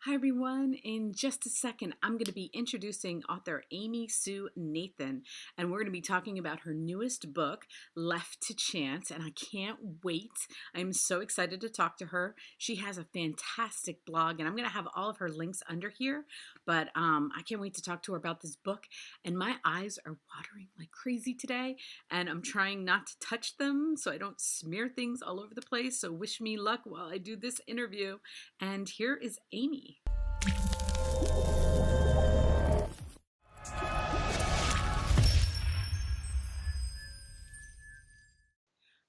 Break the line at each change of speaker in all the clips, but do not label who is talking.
Hi, everyone. In just a second, I'm going to be introducing author Amy Sue Nathan, and we're going to be talking about her newest book, Left to Chance, and I can't wait. I'm so excited to talk to her. She has a fantastic blog, and I'm going to have all of her links under here, but I can't wait to talk to her about this book, and my eyes are watering like crazy today, and I'm trying not to touch them so I don't smear things all over the place, so wish me luck while I do this interview. And here is Amy.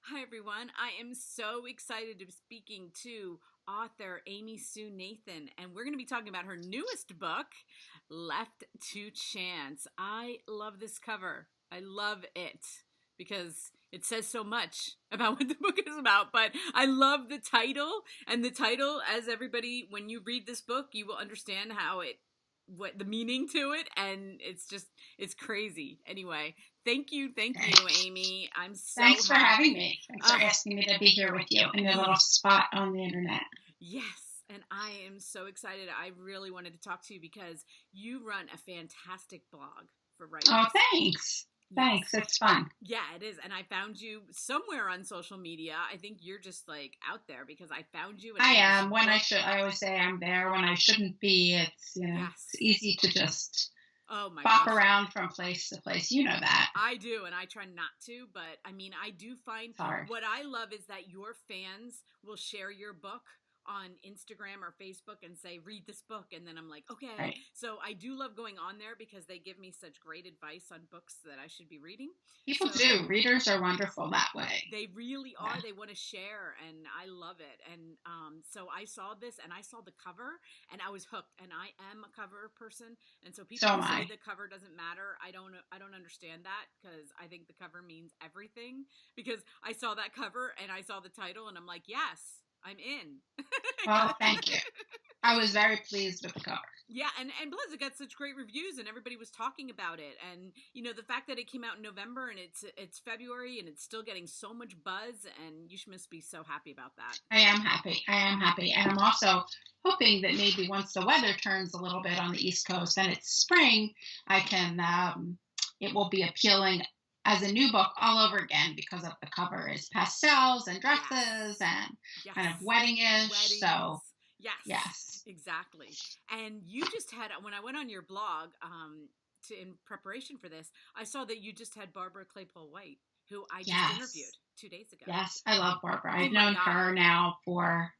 Hi, everyone. I am so excited to be speaking to author Amy Sue Nathan, and we're going to be talking about her newest book, Left to Chance. I love this cover. I love it because it says so much about what the book is about, but I love the title, and the title, as everybody, when you read this book, you will understand what the meaning to it, and it's crazy. Anyway, thank you, Amy. I'm so
Thanks for having
happy.
me. Thanks for asking me to be here with you in your little spot on the internet.
Yes, and I am so excited. I really wanted to talk to you because you run a fantastic blog for writers.
Oh, thanks.
Yes.
Thanks. It's fun.
Yeah, it is. And I found you somewhere on social media. I think you're just like out there because I found you.
I am when I should. I always say I'm there when I shouldn't be. It's
Yes.
It's easy to just
oh my
bop
gosh.
around from place to place. You know that.
I do, and I try not to, but I mean, I do find what I love is that your fans will share your book on Instagram or Facebook and say, read this book. And then I'm like, okay.
Right.
So I do love going on there because they give me such great advice on books that I should be reading.
People do. Readers are wonderful that way.
They really are. They want to share, and I love it. And so I saw this, and I saw the cover, and I was hooked. And I am a cover person, and so people who say the cover doesn't matter, I don't understand that because I think the cover means everything. Because I saw that cover and I saw the title, and I'm like, yes, I'm in.
Well, thank you. I was very pleased with the cover.
Yeah, and plus it got such great reviews, and everybody was talking about it. And you know, the fact that it came out in November and it's February and it's still getting so much buzz, and you must be so happy about that.
I am happy, and I'm also hoping that maybe once the weather turns a little bit on the East Coast and it's spring, I can it will be appealing as a new book all over again because of the cover is pastels and dresses and kind of wedding-ish. So yes,
exactly. And you just had, when I went on your blog in preparation for this, I saw that you just had Barbara Claypole White, who I just interviewed 2 days ago.
Yes, I love Barbara. I've known her now for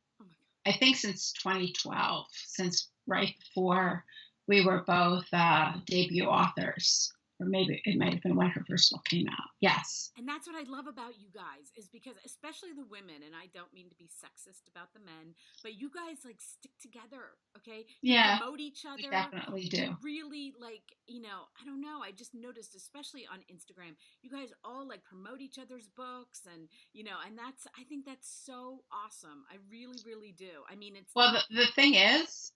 I think since 2012, since right before we were both debut authors. Or maybe it might have been when her first book came out. Yes.
And that's what I love about you guys is because, especially the women, and I don't mean to be sexist about the men, but you guys like stick together, okay? You promote each other.
We definitely do.
You really I don't know. I just noticed, especially on Instagram, you guys all like promote each other's books and I think that's so awesome. I really, really do. I mean, it's.
Well, the thing is,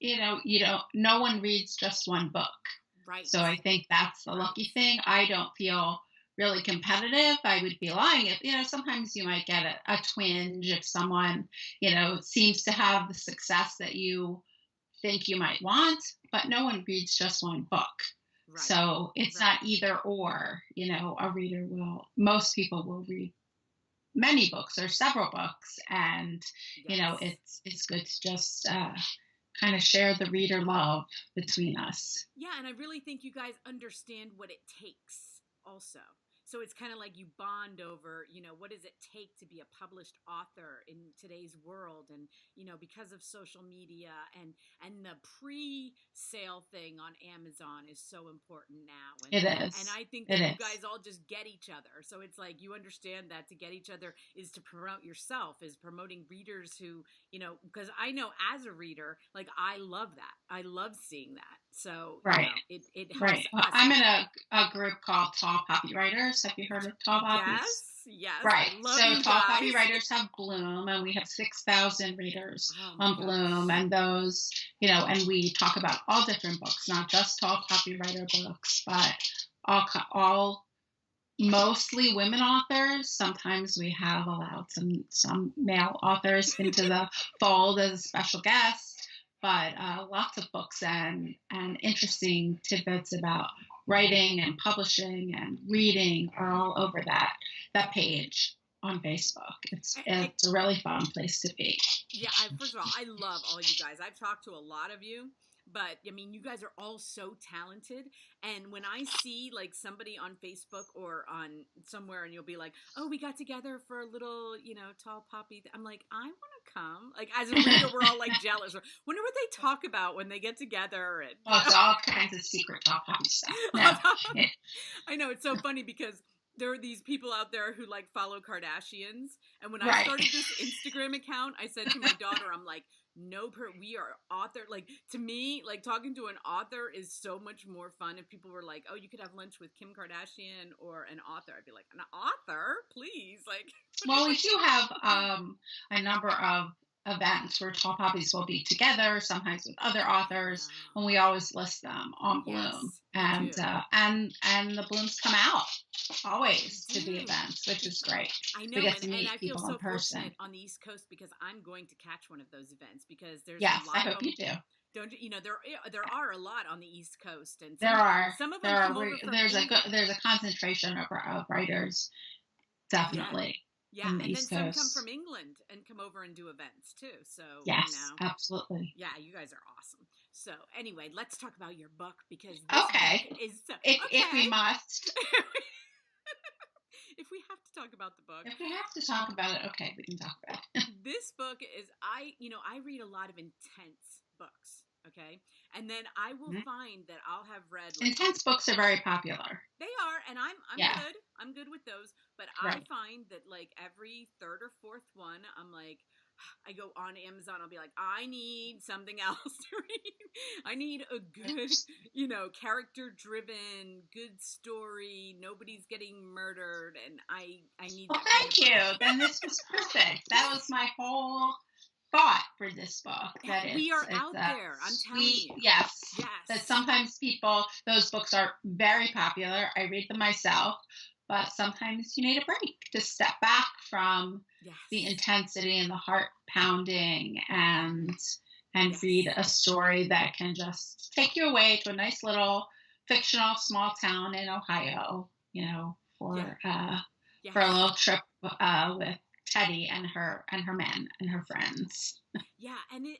no one reads just one book.
Right.
So I think that's the lucky thing. I don't feel really competitive. I would be lying if, sometimes you might get a twinge if someone, seems to have the success that you think you might want, but no one reads just one book. Right. So it's not either or, most people will read many books or several books. And, it's good to just, kind of share the reader love between us.
Yeah, and I really think you guys understand what it takes also. So it's kind of like you bond over, what does it take to be a published author in today's world? And, because of social media and the pre-sale thing on Amazon is so important now. And,
it is.
And I think that you guys all just get each other. So it's like you understand that to get each other is to promote yourself, is promoting readers who, because I know as a reader, like I love that. I love seeing that. So it helps.
Right. Well, I'm in a group called Tall Poppy Writers. Have you heard of Tall Poppies?
Yes.
Right. So Tall Poppy Writers have Bloom, and we have 6,000 readers on Bloom, and those, and we talk about all different books, not just Tall Poppy Writer books, but all mostly women authors. Sometimes we have allowed some male authors into the fold as a special guest. but lots of books and interesting tidbits about writing and publishing and reading are all over that page on Facebook. It's a really fun place to be.
Yeah, first of all, I love all you guys. I've talked to a lot of you, but I mean, you guys are all so talented. And when I see like somebody on Facebook or on somewhere, and you'll be like, "Oh, we got together for a little, tall poppy," I'm like, I want to come. Like as a reader, we're all like jealous. Or wonder what they talk about when they get together. And
well, it's all kinds of secret tall poppy stuff. No.
I know it's so funny because there are these people out there who like follow Kardashians. And when I
Right.
started this Instagram account, I said to my daughter, I'm like, no, we are author. Like to me, like talking to an author is so much more fun. If people were like, oh, you could have lunch with Kim Kardashian or an author, I'd be like, an author, please. Like,
well, we do have a number of events where tall poppies will be together, sometimes with other authors, and we always list them on Bloom.
Yes,
and the blooms come out always to the events, which is great.
I know,
and
I feel so fortunate on the East Coast because I'm going to catch one of those events because there's
yes,
a lot
I hope you do.
Don't you know there are a lot on the East Coast and
some of them there's a concentration of writers, definitely.
Yeah, and then some come from England and come over and do events too. So
yes, absolutely.
Yeah, you guys are awesome. So anyway, let's talk about your book because this book is
if we must.
If we have to talk about the book.
If we have to talk about it, okay, we can talk about it.
This book is I read a lot of intense books, okay? And then I will find that I'll have read
intense books are very popular.
They are, and I'm good. I'm good with those, but I find that like every third or fourth one, I'm like I go on Amazon, I'll be like, I need something else to read. I need a good, character-driven, good story. Nobody's getting murdered, and I need.
Well, thank you. Then this was perfect. That was my whole thought for this book. That
we are out there. I'm telling you.
Yes. That sometimes those books are very popular. I read them myself. But sometimes you need a break to step back from the intensity and the heart pounding and read a story that can just take you away to a nice little fictional small town in Ohio, for a little trip with Teddy and her men and her friends.
Yeah, and it,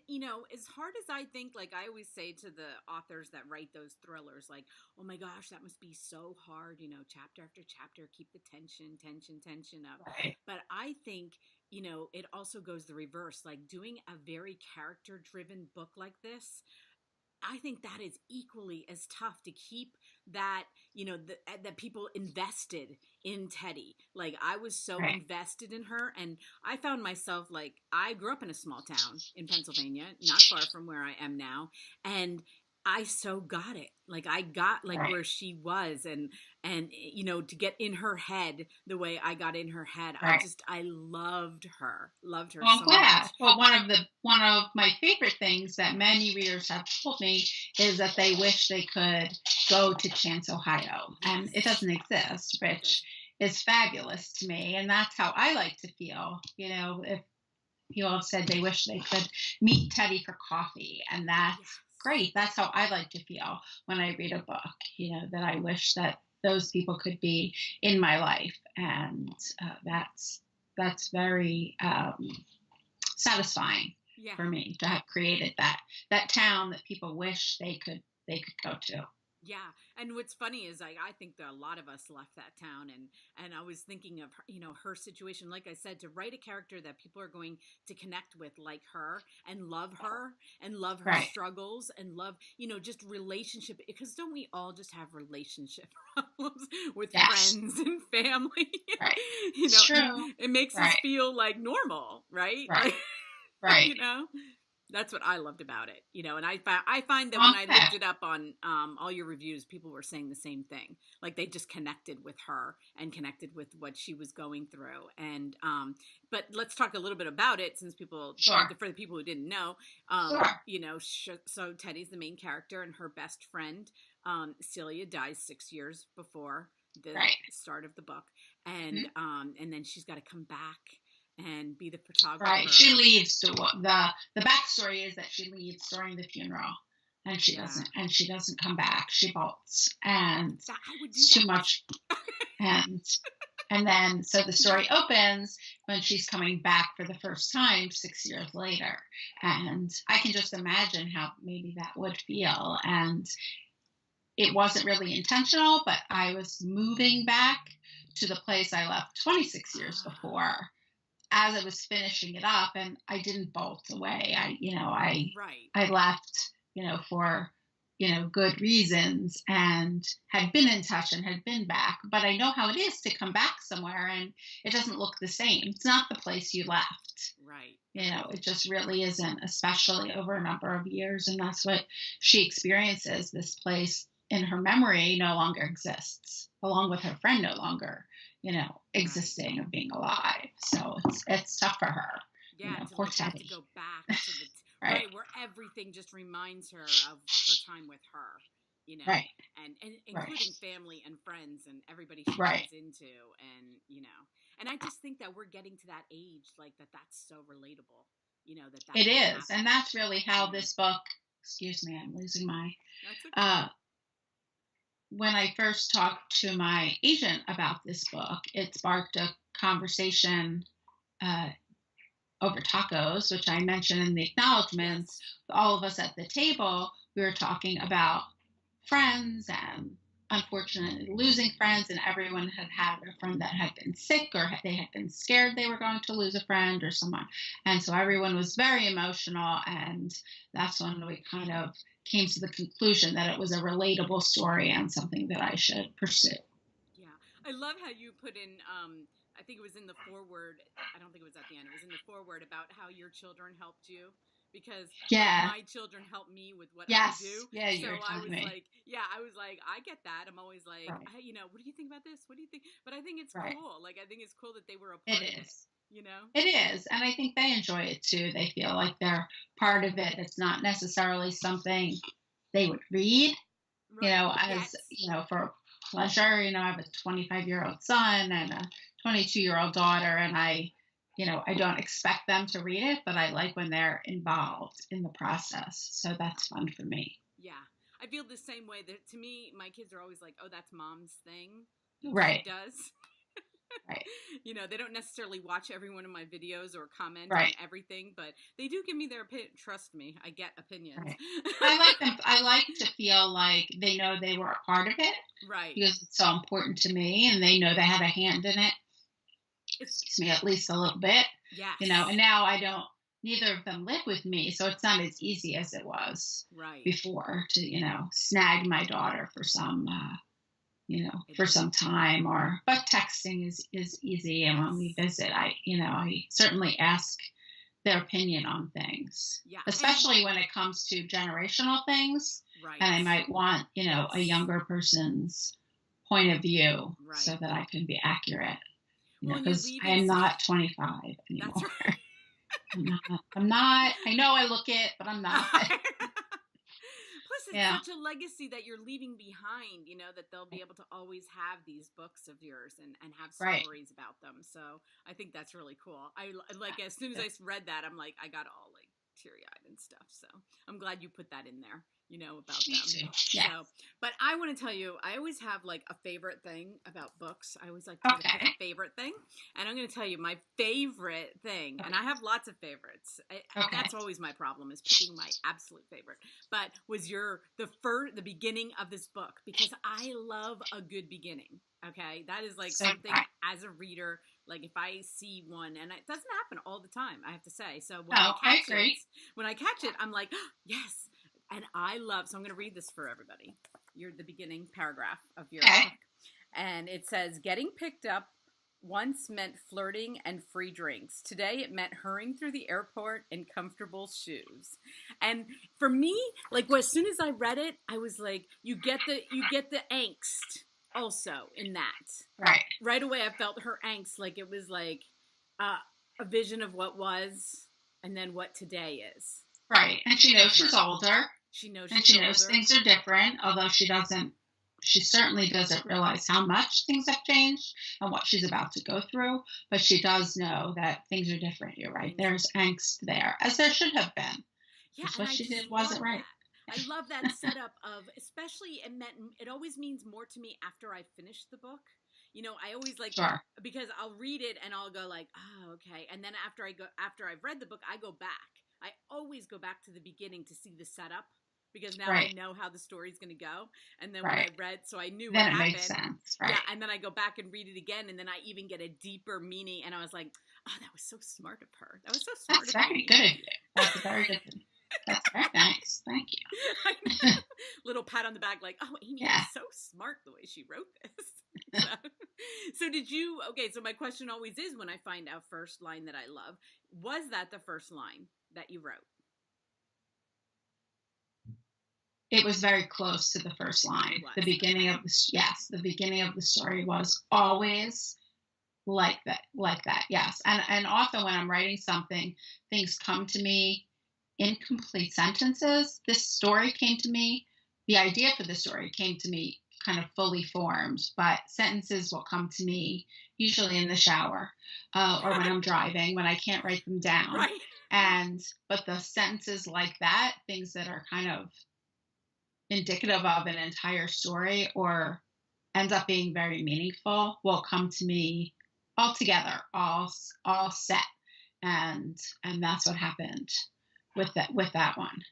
as hard as I think, like I always say to the authors that write those thrillers, like, oh my gosh, that must be so hard, chapter after chapter, keep the tension up.
Right.
But I think, it also goes the reverse, like doing a very character-driven book like this, I think that is equally as tough to keep that, that people invested in Teddy. Like I was so invested in her, and I found myself like I grew up in a small town in Pennsylvania, not far from where I am now, and I so got it. Like I got where she was and to get in her head the way I got in her head. I loved her. Loved her.
Well,
so
glad.
much.
Well, one of my favorite things that many readers have told me is that they wish they could go to Chance, Ohio. And it doesn't exist, which is fabulous to me. And that's how I like to feel. If people have said they wish they could meet Teddy for coffee, and that's great. That's how I like to feel when I read a book, that I wish that those people could be in my life. And that's very satisfying for me to have created that town that people wish they could go to.
Yeah, and what's funny is I think that a lot of us left that town, and I was thinking of her situation. Like I said, to write a character that people are going to connect with, like her, and love her struggles, and love just relationship. Because don't we all just have relationship problems with friends and family?
Right. It's true.
It makes us feel like normal, right?
Right. Right.
That's what I loved about it, and I find that when I looked it up on all your reviews, people were saying the same thing. Like they just connected with her and connected with what she was going through. And but let's talk a little bit about it, since people, for the people who didn't know, so Teddy's the main character, and her best friend Celia dies 6 years before the start of the book, and then she's got to come back and be the photographer.
Right. She leaves the backstory is that she leaves during the funeral, and she doesn't come back. She bolts, and
I would do
it's too
that.
much. And then so the story opens when she's coming back for the first time 6 years later, and I can just imagine how maybe that would feel. And it wasn't really intentional, but I was moving back to the place I left 26 years before as I was finishing it up, and I didn't bolt away. I left, for, good reasons, and had been in touch and had been back, but I know how it is to come back somewhere and it doesn't look the same. It's not the place you left.
Right.
It just really isn't, especially over a number of years. And that's what she experiences. This place in her memory no longer exists, along with her friend no longer, existing or being alive. So it's tough for her.
Yeah,
poor
to have
Teddy.
to go back to the right, where everything just reminds her of her time with her,
right,
and including family and friends and everybody she
right.
runs into, and and I just think that we're getting to that age, like that's so relatable, that
it is,
happen.
and that's really how this book. Excuse me, I'm losing my.
That's okay.
When I first talked to my agent about this book, it sparked a conversation over tacos, which I mentioned in the acknowledgments. Yes. All of us at the table, we were talking about friends and unfortunately losing friends, and everyone had a friend that had been sick, or they had been scared they were going to lose a friend or someone. And so everyone was very emotional, and that's when we kind of came to the conclusion that it was a relatable story and something that I should pursue.
Yeah. I love how you put in, I think it was in the foreword, I don't think it was at the end, it was in the foreword about how your children helped you. Because my children helped me with what I do.
Yeah,
so I was
me.
I was like, I get that. I'm always like,
right.
hey, what do you think about this? What do you think? But I think it's
right.
cool. Like, I think it's cool that they were a part of it.
It is. And I think they enjoy it too. They feel like they're part of it. It's not necessarily something they would read, as, for pleasure. I have a 25-year-old son and a 22-year-old daughter, and I don't expect them to read it, but I like when they're involved in the process. So that's fun for me.
Yeah. I feel the same way. That to me, my kids are always like, oh, that's mom's thing.
Right.
She does.
Right.
They don't necessarily watch every one of my videos or comment
right.
on everything, but they do give me their opinion. Trust me, I get opinions.
Right. I like them. I like to feel like they know they were a part of it.
Right.
Because it's so important to me, and they know they had a hand in it. Excuse me, at least a little bit.
Yeah.
And now neither of them live with me, so it's not as easy as it was before to, snag my daughter for some, for some time, but texting is easy. And when we visit, I certainly ask their opinion on things, especially when it comes to generational things.
Right.
And I might want, a younger person's point of view so that I can be accurate. Because I am not 25 anymore.
That's right.
I'm not. I know I look it, but I'm not.
Plus, it's such a legacy that you're leaving behind, that they'll be able to always have these books of yours and have stories about them. So I think that's really cool. I like, as soon as I read that, I'm like, I got all like teary-eyed and stuff. So I'm glad you put that in there. About them.
Yeah.
So, but I want to tell you, I always have like a favorite thing about books. I always like to pick a favorite thing. And I'm going to tell you my favorite thing. And I have lots of favorites. That's always my problem, is picking my absolute favorite. But was the beginning of this book, because I love a good beginning. Okay. That is like something as a reader, like if I see one, and it doesn't happen all the time, I have to say. So when I catch it, I'm like, oh, yes. And so I'm going to read this for everybody. You're the beginning paragraph of your book. And it says, getting picked up once meant flirting and free drinks. Today it meant hurrying through the airport in comfortable shoes. And for me, like, as soon as I read it, I was like, you get the angst also in that.
Right.
Right away I felt her angst, like it was like a vision of what was and then what today is.
Right. And she knows she's older.
She knows
things are different, although she doesn't she certainly doesn't realize how much things have changed and what she's about to go through, but she does know that things are different. You're right.
Things
There's angst there, as there should have been.
Yeah,
Just
and
what
I
she
just
did
love
wasn't right.
that. I love that setup of, especially it always means more to me after I finish the book. I always like,
Sure.
because I'll read it and I'll go like, oh, okay. And then after I've read the book, I go back. I always go back to the beginning to see the setup, because now I
Right.
know how the story's going to go. And then when I
Right.
read, so I knew what
Then it makes
happened.
sense. Right.
Yeah, and then I go back and read it again, and then I even get a deeper meaning. And I was like, oh, that was so smart of her. That was so smart
That's
of
very
Amy.
good of you. That's very good. That's very nice. Thank you.
I know. Little pat on the back, like, oh, Amy
Yeah.
is so smart the way she wrote this. So did you? Okay, so my question always is, when I find out first line that I love, was that the first line that you wrote?
It was very close to the first line.
It was.
The beginning of the beginning of the story was always like that. Yes. And often when I'm writing something, things come to me incomplete sentences. This story came to me, the idea for the story came to me kind of fully formed, but sentences will come to me usually in the shower, or when I'm driving, when I can't write them down.
Right.
But the sentences like that, things that are kind of indicative of an entire story or ends up being very meaningful, will come to me all together, all set. And that's what happened with that one.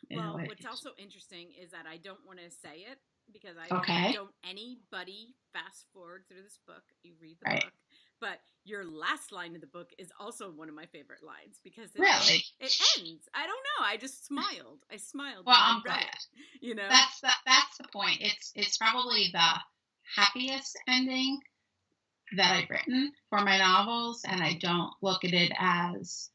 Well, what's also interesting is that I don't want to say it, because I
Okay.
don't anybody fast forward through this book. You read the
Right.
book, but your last line of the book is also one of my favorite lines, because
Really?
it ends. I don't know. I just smiled. I smiled.
Well,
when
I'm
I read
glad.
it,
That's the point. It's probably the happiest ending that I've written for my novels, and I don't look at it as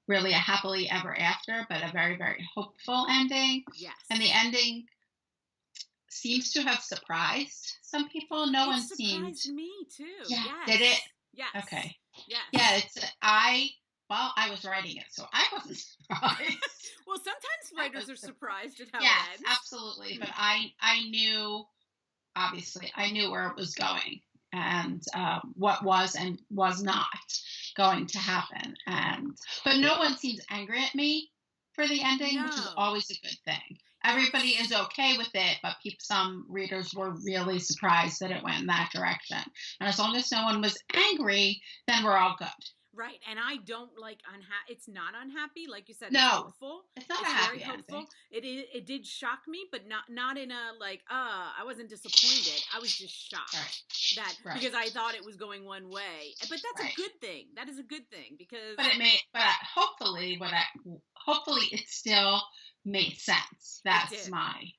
really a happily ever after, but a very, very hopeful ending.
Yes.
And the ending seems to have surprised some people. No one seemed.
Surprised me too.
Yeah.
Yes.
Did it?
Yes.
Okay.
Yes.
Yeah. I was writing it, so I wasn't surprised.
Well, sometimes writers are surprised at how
yes,
it ends.
Absolutely. But I knew, obviously, I knew where it was going, and what was and was not going to happen. But no one seems angry at me for the ending, which is
No.
always a good thing. Everybody is okay with it, but some readers were really surprised that it went in that direction. And as long as no one was angry, then we're all good.
Right, and I don't like it's not unhappy, like you said.
No,
it's hopeful.
It's not
it's
a happy
very hopeful.
ending.
It did shock me, but not in a like, I wasn't disappointed. I was just shocked because I thought it was going one way. But that's a good thing. That is a good thing, because.
But hopefully it still made sense. That's it made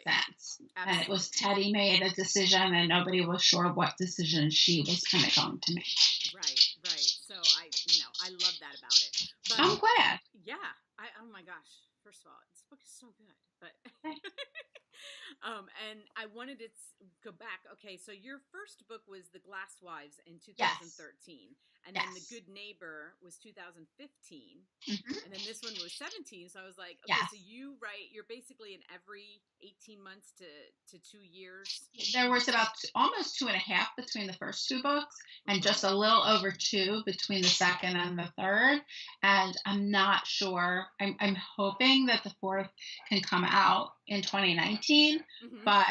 sense.
Absolutely.
And it was Teddy made a decision, and nobody was sure what decision she was kind of going to make.
Right. So I love that about it. But
I'm glad.
Yeah. Oh my gosh. First of all, this book is so good. But and I wanted to go back. Okay, so your first book was The Glass Wives in 2013, and then The Good Neighbor was 2015, and then this one was 17. So I was like, okay, so you're basically in every 18 months to 2 years.
There was about almost 2.5 between the first two books, and just a little over 2 between the second and the third. And I'm not sure. I'm hoping that the fourth can come out in 2019, but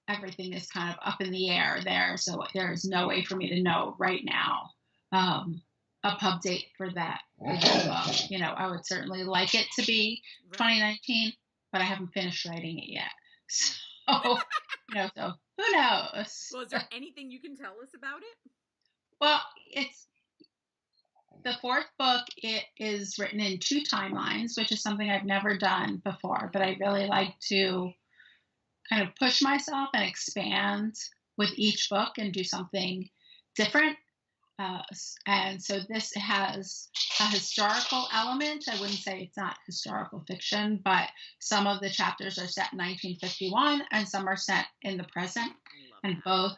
everything is kind of up in the air there, so there's no way for me to know right now a pub date for that book. I would certainly like it to be 2019, but I haven't finished writing it yet. So, so who knows?
Well, is there anything you can tell us about it?
Well, it's the fourth book. It is written in 2 timelines, which is something I've never done before, but I really like to kind of push myself and expand with each book and do something different. And so this has a historical element. I wouldn't say it's not historical fiction, but some of the chapters are set in 1951 and some are set in the present. And both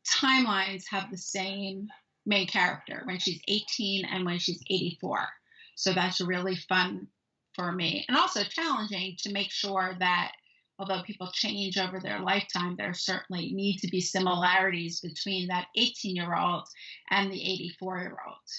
timelines have the same main character when she's 18 and when she's 84. So that's really fun for me, and also challenging to make sure that although people change over their lifetime, there certainly need to be similarities between that 18-year-old and the 84-year-old.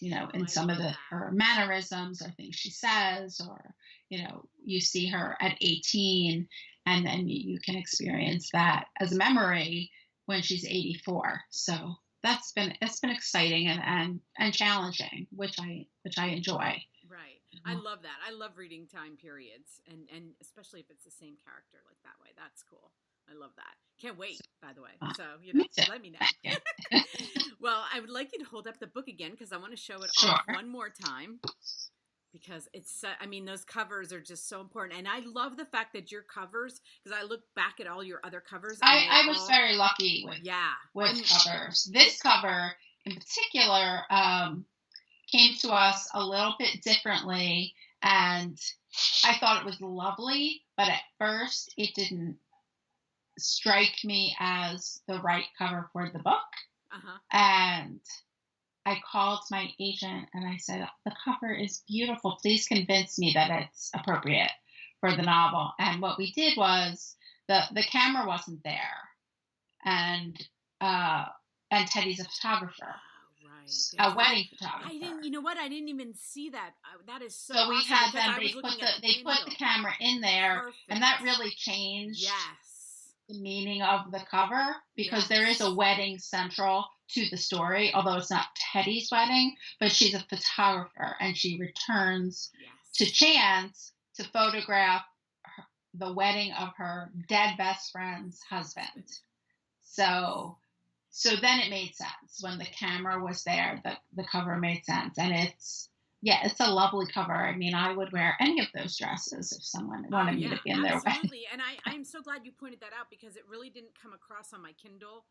Oh,
In
I
some of
love that.
her mannerisms or things she says, or you see her at 18, and then you can experience that as a memory when she's 84. So it's been exciting and challenging, which I enjoy.
Right. I love that. I love reading time periods, and especially if it's the same character like that way. That's cool. I love that. Can't wait, by the way. So,
Me too.
let me know.
Thank you.
Well, I would like you to hold up the book again because I want to show it
Sure.
off one more time because I mean, those covers are just so important. And I love the fact that your covers, because I look back at all your other covers.
I was very lucky with covers. This cover in particular came to us a little bit differently, and I thought it was lovely, but at first it didn't strike me as the right cover for the book.
Uh-huh.
And I called my agent and I said, the cover is beautiful. Please convince me that it's appropriate for the novel. And what we did was the camera wasn't there, and Teddy's a photographer.
Oh, right.
A wedding photographer.
You know what? I didn't even see that. That is so.
So we
awesome
had
because
them. They put the camera in there,
Perfect.
and that really changed.
Yes.
The meaning of the cover, because there is a wedding central to the story, although it's not Teddy's wedding, but she's a photographer and she returns to Chance to photograph the wedding of her dead best friend's husband. So then it made sense. When the camera was there, the cover made sense. And it's a lovely cover. I mean, I would wear any of those dresses if someone wanted me to be in their wedding.
Absolutely. And I'm so glad you pointed that out because it really didn't come across on my Kindle,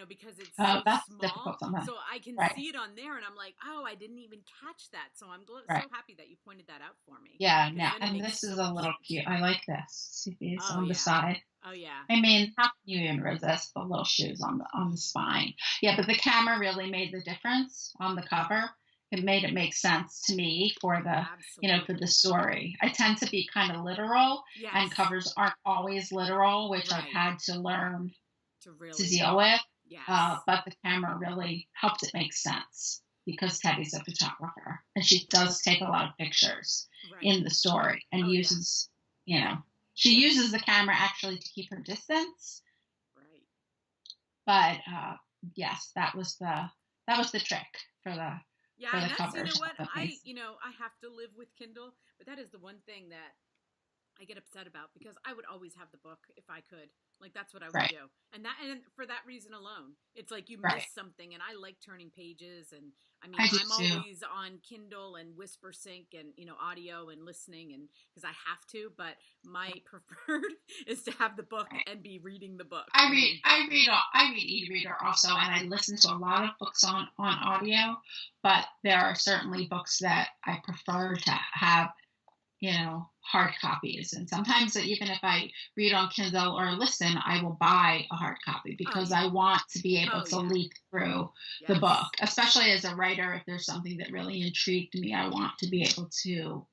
because it's
that's
small.
difficult sometimes.
So I can see it on there and I'm like, oh, I didn't even catch that. So I'm so happy that you pointed that out for me.
Yeah, and this is a little cute. I like this. See these on the side.
Oh yeah.
I mean, how can you even resist the little shoes on the spine? Yeah, but the camera really made the difference on the cover. It made it make sense to me for for the story. I tend to be kind of literal, and covers aren't always literal, which I've had to learn to deal with.
Yes.
But the camera really helped it make sense because Teddy's a photographer, and she does take a lot of pictures in the story, and uses, she uses the camera actually to keep her distance.
Right.
But yes, that was the trick for the.
Yeah, and that's, what, I have to live with Kindle, but that is the one thing that I get upset about because I would always have the book if I could. Like, that's what I would do. And for that reason alone, it's like you miss something, and I like turning pages, and I'm always on Kindle and WhisperSync and, audio and listening, and because I have to, but my preferred is to have the book and be reading the book.
I read e-reader also, and I listen to a lot of books on audio, but there are certainly books that I prefer to have, hard copies. And sometimes even if I read on Kindle or listen, I will buy a hard copy because I want to be able to leaf through the book, especially as a writer. If there's something that really intrigued me, I want to be able to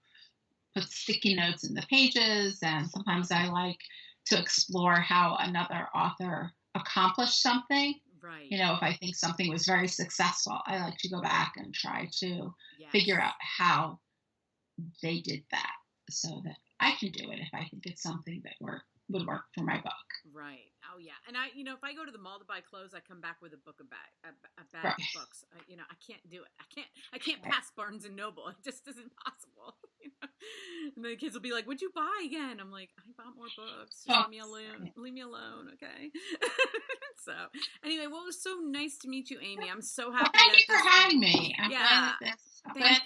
put sticky notes in the pages. And sometimes I like to explore how another author accomplished something.
Right.
If I think something was very successful, I like to go back and try to figure out how they did that so that I can do it if I think it's something that would work for my book.
Right. Oh yeah. And I, if I go to the mall to buy clothes, I come back with a bag of books. I can't do it. I can't pass Barnes and Noble. It just isn't possible. And the kids will be like, "What'd you buy again?" I'm like, "I bought more books. Just leave me alone, okay?" So anyway, well, it was so nice to meet you, Amy. I'm so happy.
Well, thank you for having me. I'm glad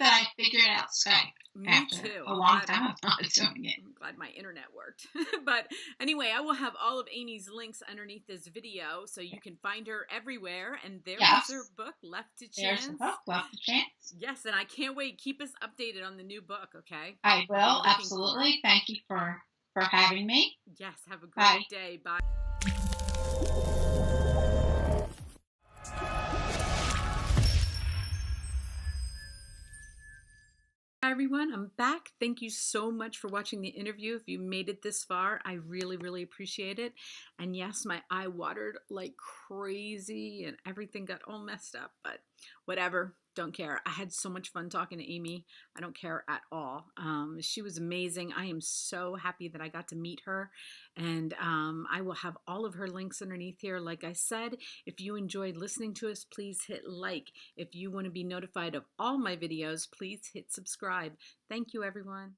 that I figured out Skype.
Me too.
A long time doing it.
I'm glad my internet worked. But anyway, I will have all of Amy's links underneath this video so you can find her everywhere. And there's her book, Left to Chance.
There's the book, Left to Chance.
Yes, and I can't wait. Keep us updated on the new book, okay?
I will, absolutely. Thank you for having me.
Yes, have a great day. Bye. Hi everyone, I'm back. Thank you so much for watching the interview. If you made it this far, I really, really appreciate it. And yes, my eye watered like crazy and everything got all messed up, but whatever, don't care. I had so much fun talking to Amy. I don't care at all. She was amazing. I am so happy that I got to meet her. And I will have all of her links underneath here. Like I said, if you enjoyed listening to us, please hit like. If you want to be notified of all my videos, please hit subscribe. Thank you, everyone.